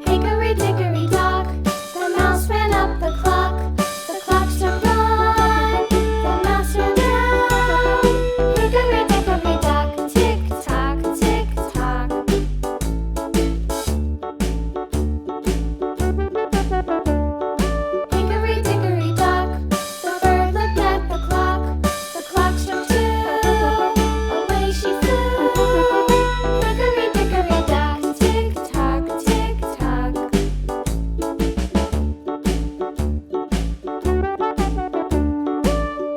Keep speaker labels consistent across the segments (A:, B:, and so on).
A: Hickory dickory dock, the mouse ran up the clock. The clock struck one, the mouse ran down. Hickory dickory dock, tick tock, tick tock. Hickory dickory dock, the bird looked at the clock. The clock struck two, away she flew. Hickory dickory dock, tick tock, tick tock.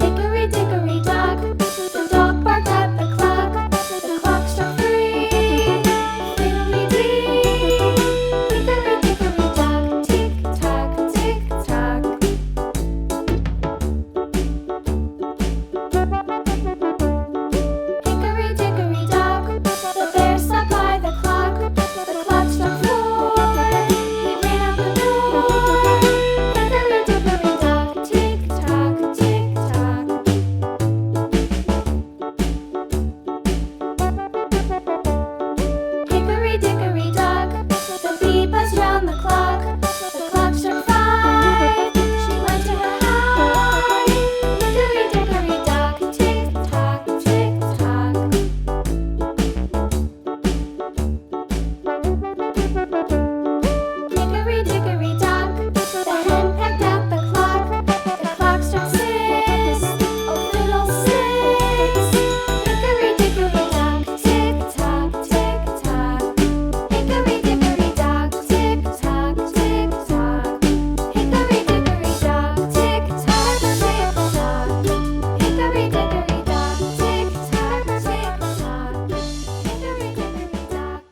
A: Hickory dickory dock, the dog barked at the clock. The clock struck three, fiddly-dee. Hickory dickory dock, tick tock, tick tock. Hickory dickory dock, the bear sat by the clock. The clock struck four, he ran out the door. Hickory dickory dock, tick tock, tick tock. Hickory dickory dock, the bee buzzed round the clock. The clock struck five, she went to her hive. Hickory dickory dock, tick tock, tick tock. Hickory dickory dock, the hen pecked at the clock. The clock struck six, oh fiddlesticks. Hickory dickory dock, tick tock, tick tock. Hickory dickory dock, tick tock, tick tock. Hickory dickory dock, tick tock, tick tock. Hickory dickory dock, tick tock, tick tock. Hickory dickory dock.